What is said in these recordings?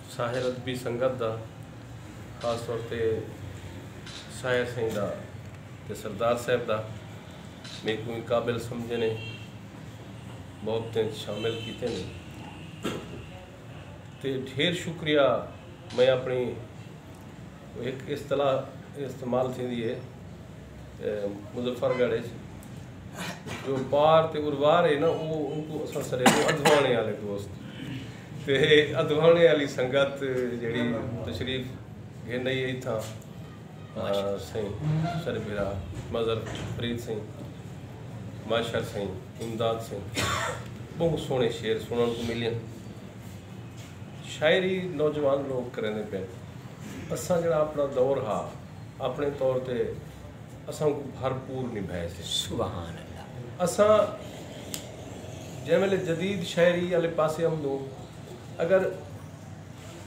साहिर अदबी संगत का खास तौर पर शायर सिंह का ते सरदार साहब का मेरे को काबिल समझे ने बहुत शामिल किए ने ते ढेर शुक्रिया। मैं अपनी एक इस्तलाह इस्तेमाल थी है मुजफ्फरगढ़ जो पार ते उर्वार है ना वो उनको असा सरे अधवाने वाले दोस्त ते अधवाने वाली संगत जी तशरीफ घेंदी ही था सही सरबिरा मजर फरीद सिंह माशर सिंह इमदाद सिंह बहुत सोहने शेर सुनने को मिले। शायरी नौजवान लोग करेंदे पे असा जो अपना दौर हा अपने तौर पर असा भरपूर निभाए से सुभान अल्लाह। असा जै वेले जदीद शायरी वाले पासे हम लोग अगर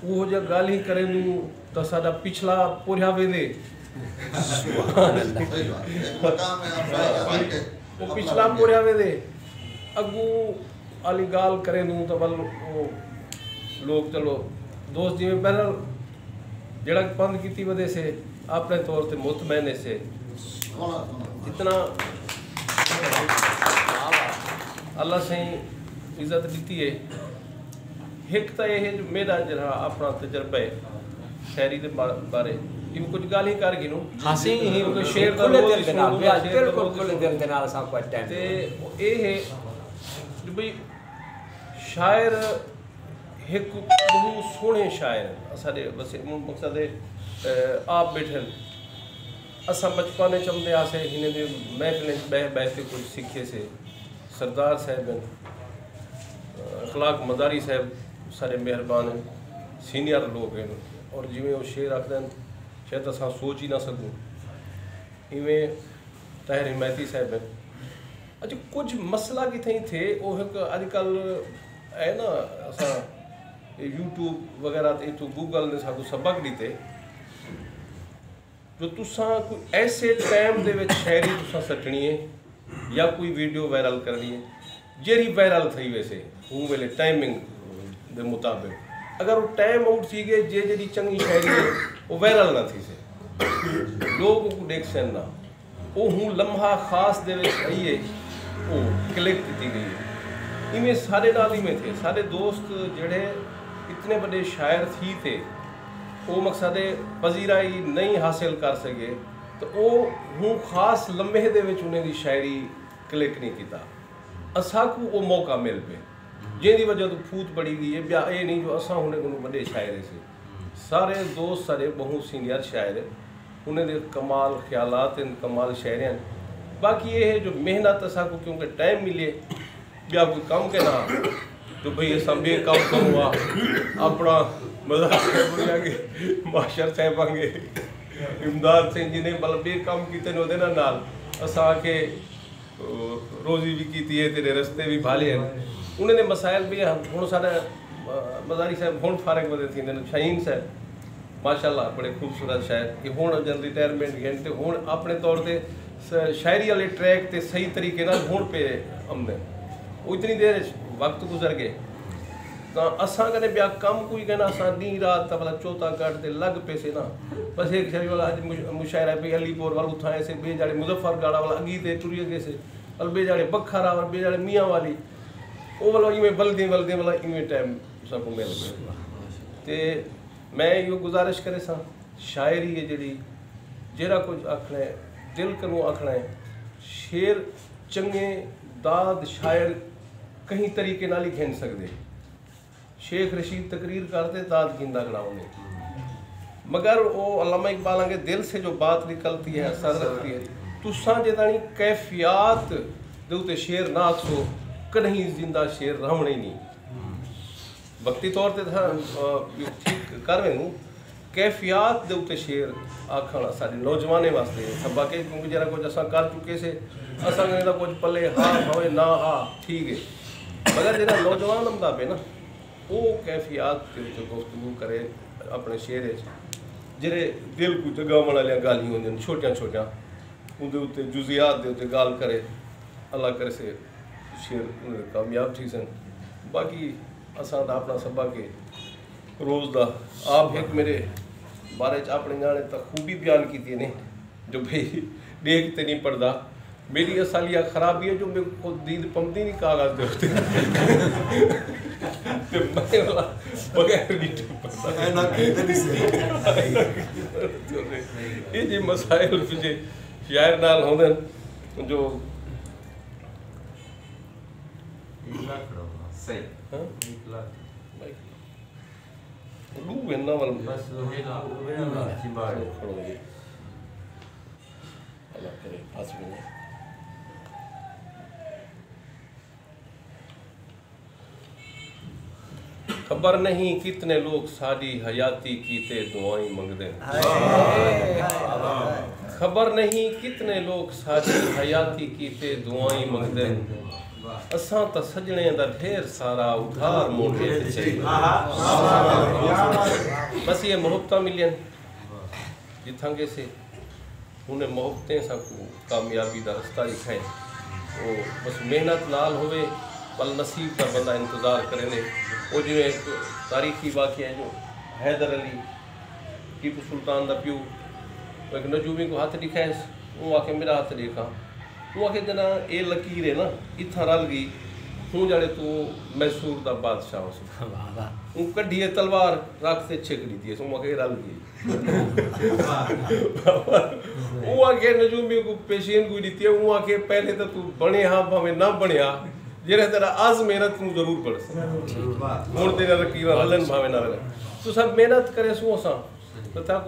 वो जो गाल ही करें तो साडा पिछला पूरा वेंदे वो पिछला पूरा वेंदे अगू वाली गाल करें तो बल वो लोग चलो दोस्त जिमें बहरहाल जड़ा पंद की वजह से अपने तौर पर मुतमैन से जितना अल्लाह से इज्जत दी है। एक तो यह मेरा जरा अपना तजर्बा है शायरी के बारे इन कुछ गाल ही कर गिनूं हासी क्योंकि शेर का खुले दिल दे नाल बिल्कुल खुले दिल दे नाल सब कुछ टाइम ते ये है कि भाई शायर एक बहुत सोहने शायर सारे बस मकसद आप बैठे असा बचपन चमदे आसे हिने दे महफिलें बह बह के कुछ सीखे से सरदार साहब अखलाक मदारी साहब सारे मेहरबान हैं सीनियर लोग हैं और जिमें वो शेर आखते हैं शायद असा सोच ही ना सकूँ इवें ताहिर हिमायती साहब हैं। अच्छा कुछ मसला कितने थे वो एक आजकल है ना असा यूट्यूब वगैरह तो गूगल ने साकू सबक दीते जो तुसा कोई ऐसे टाइम दे विच शायरी तुसा सटनी है या कोई वीडियो वायरल करनी है जेरी वायरल थी वैसे हूँ वेले टाइमिंग दे मुताबिक अगर वो टाइम आउट थी गए जे जी चंगी शायरी है वो वायरल ना थी से लोग को देख सन ना वो हूँ लम्हा खास दे विच आई है वो क्लिक की गई है इवें सारे नाल ही में थे सारे दोस्त जड़े इतने बड़े शायर थी थे वो मकसद पजीराई नहीं हासिल कर सके तो वो हूँ खास लम्हे दे विच उन्हें दी शायरी क्लिक नहीं किया असा को वो मौका मिल पे जिंदी वजह तो फूट पड़ी गई है ब्या ये नहीं जो असा होने को बड़े शायर से सारे दोस्त सारे बहुत सीनियर शायर उन्हें दे कमाल ख्यालात कमाल शायर हैं। बाकी ये है जो मेहनत असा को क्योंकि टाइम मिले ब्या कोई काम के ना तो भाई असा बे काम करूँगा अपना मजाक के माशर साहब आंगे इमदाद सिंह जी ने बल बे काम किए ने नाल असा के रोजी भी की है तेरे रस्ते भी भाले हैं उन्होंने मसाइल भी हूँ साढ़े मजारी साहब हूँ फारग बदे थी शाहीन साहब माशाल्लाह बड़े खूबसूरत शायर ये हूँ जन रिटायरमेंट गए तो हूँ अपने तौर पर शायरी वाले ट्रैक ते सही तरीके नाल हूँ पे आमदे वो इतनी देर वक्त गुजर गए तो असा कने ब्या कम कोई कहना असा दी रात वाला चौथा कट दे लग पे से ना बस एक शायरी वाला आज मुशायरा पे अलीपुर वाला उठा ऐसे बे जाड़े मुजफ्फरगढ़ वाला अगी ते टुरी गए से और बे जाड़े बखरा और बे जाड़े मियाँ वाली वो वाला इवें बल्दे वाला इवें टाइम सब मिल गया ते मैं यो गुजारिश करे सा शायरी है जी जरा कुछ आखना है दिल करूँ आखना है शेर चंगे दाद शायर कहीं तरीके नाल ही खेन सकते शेख रशीद तकरीर करते दाद गिंदा गड़ाओगे मगर वो अल्लामा इकबाल के दिल से जो बात निकलती है असर रखती है तुसा जेदानी कैफियत दे उते शेर ना आखो कहीं जिंदा शेर रहने ही नहीं वक्ती तौर पर ठीक कर वेनू कैफियत दे उते शेर आखना सारे नौजवाने वास्ते सबा के क्योंकि जरा कुछ असा कर चुके से असा कुछ पले हाँ होए ना हाँ ठीक है मगर जरा नौजवान आमदा पे ना वो कैफियत के गुफ्तगू करे अपने शेर जेरे दिल को जगावन वाली गाली होंगे छोटिया छोटिया उनके उत्ते जुजियात के उत्ते गाल करे अल्लाह करे से शेर कामयाब थी सन बाकी असा अपना सबा के روز دا آپ ایک میرے بارے اپنے گانے تک خوبی بیان کی تھی نے جو بھئی دیکھتے نہیں پڑھدا میری اصلیہ خرابی ہے جو میں خود دید پمدی نہیں کاغذ دے ہوتے بغیر یہ جی مسائل مجھے شاعر نال ہوندن جو لو ہے اللہ کرے پاس میں خبر نہیں کتنے لوگ ساری حیاتی کیتے دعائیں منگدے خبر نہیں کتنے لوگ ساری حیاتی کیتے دعائیں منگدے اساں تا سجنے دا ڈھیر سارا ادھار موڑے چاہیے بس یہ محبتہ ملین جتھاں گے سے انہیں محبتیں سا کو کامیابی دا رستہ دکھائیں وہ بس محنت نال ہوئے بل نصیب کا بندہ انتظار کرے لے وہ جو ایک تاریخی واقعہ ہے جو حیدر علی ٹیپو سلطان دا پیو وہ ایک نجومی کو ہاتھ دکھائے وہ آکے میرا ہاتھ دیکھا وہ آکے جنا اے لکیر ہے نا اتھا رل گئی ہوں جاڑے تو میسور دا بادشاہ ہو سکتا وہ کڑھیے تلوار رکھتے چھکڑی تھی وہ آکے رل گئی وہ آکے نجومی کو پیشین کو دیتی ہے وہ آکے پہلے تو بنے ہاں ہمیں نہ بنے ہاں جیرے تیرا آز محنت کو ضرور پڑھ سکتا مور تیرا رکیرہ ہلن بھاوے نہ رہے تو سب محنت کرے سو سا پتا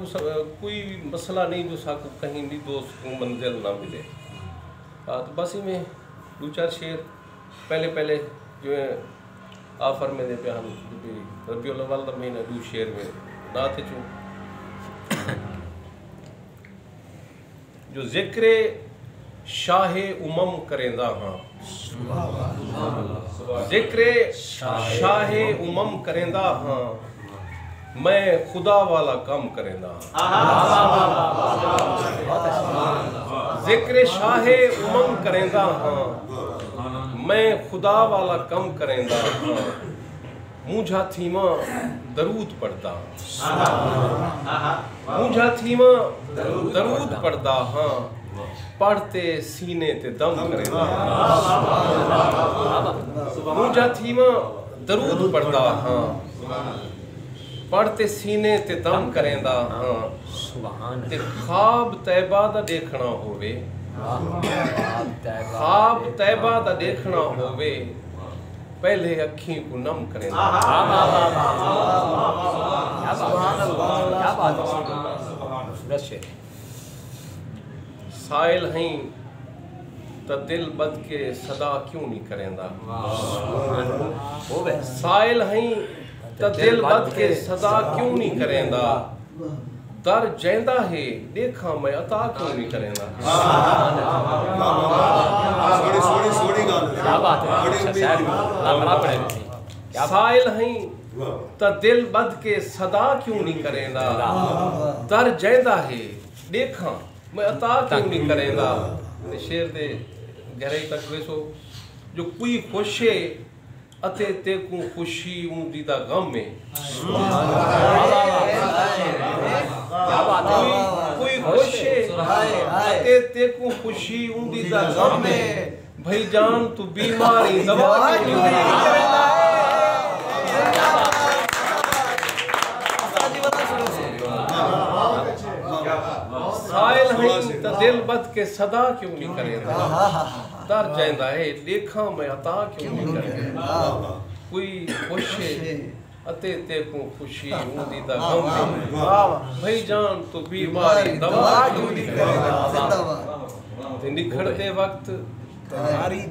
کوئی مسئلہ نہیں جو سا کو کہیں بھی دوست کو منزل نہ ملے تو بس ہی میں دو چار شعر پہلے جو ہے آفر میں دے پہ ہم ربیع الاول دا مہینہ دو شعر میں ناتے چوں جو ذکر شاہ امم کرندہ ہاں ذکر شاہ امم کرندہ ہاں میں خدا والا کم کرندہ ذکر شاہ امم کرندہ ہاں میں خدا والا کم کرندہ ہاں مجھا تھیما درود پڑھتا مجھا تھیما درود پڑھتا ہاں پڑھتے سینے تے دم کرندہ مجھا تھیما درود پڑھتا ہاں پڑھتے سینے تے دم کرندہ ہاں تے خواب طیبہ دا دیکھنا ہوئے خواب طیبہ دا دیکھنا ہوئے پہلے اکھیں کو نم کرندہ سائل ہیں تا دل بد کے صدا کیوں نہیں کرندہ سائل ہیں تا دل بد کے صدا کیوں نہیں کرندہ در جیندہ ہے دیکھا میں عطا کیوں نہیں کرندہ سائل ہیں تا دل بد کے صدا کیوں نہیں کرندہ در جیندہ ہے دیکھا میں عطا کیوں نہیں کریں گا شیر دے گہرائی تک ویسو جو کوئی خوشے اتے تے کو خوشی اون دیدہ غم میں کوئی خوشے اتے تے کو خوشی اون دیدہ غم میں بھائی جان تو بیماری دوا کیوں نہیں کریں سائل ہیں تا دل بد کے صدا کیوں نہیں کریں در جائندہ ہے دیکھا میں عطا کیوں نہیں کریں کوئی خوشے اتے تے کو خوشی ہوں دیدہ غم میں بھائی جان تو بیماری دوا کیوں نہیں کریں نکھڑتے وقت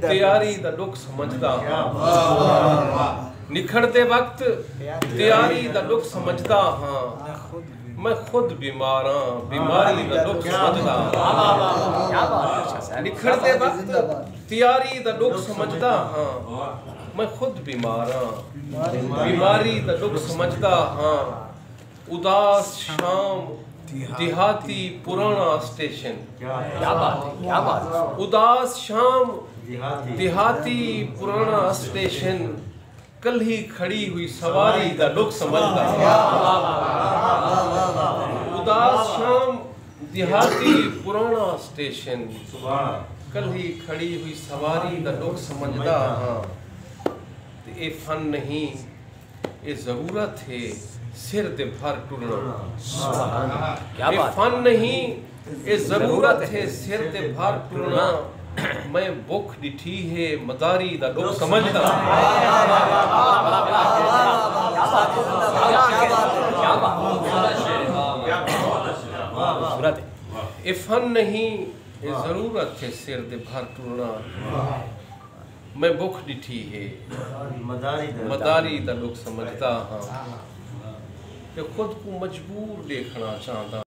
تیاری دا لک سمجھدا ہاں نکھڑتے وقت تیاری دا لک سمجھدا ہاں میں خود بیماراں بیماری دا لک سمجھدا نکھڑتے وقت تیاری دا لک سمجھدا ہاں میں خود بیماراں بیماری دا لک سمجھدا ہاں اداس شام دیہاتی پرانا اسٹیشن اداس شام دیہاتی پرانا اسٹیشن कल ही खड़ी हुई सवारी दा दुख समझदा उदास शाम दिहाती पुराना स्टेशन कल ही खड़ी हुई सवारी दा दुख समझदा हाँ ते ए फन नहीं ए जरूरत है सिर दे भर टुरना क्या ए बात फन नहीं ए जरूरत है सिर दे भर टुरना मैं भुख डिठी है मदारी दा दुख समझदा खूबसूरत है ए फन नहीं ए जरूरत है सिर दे भर टुरना मैं भुख डिठी है मदारी दा दुख समझदा हाँ ते खुद को मजबूर देखना चाहता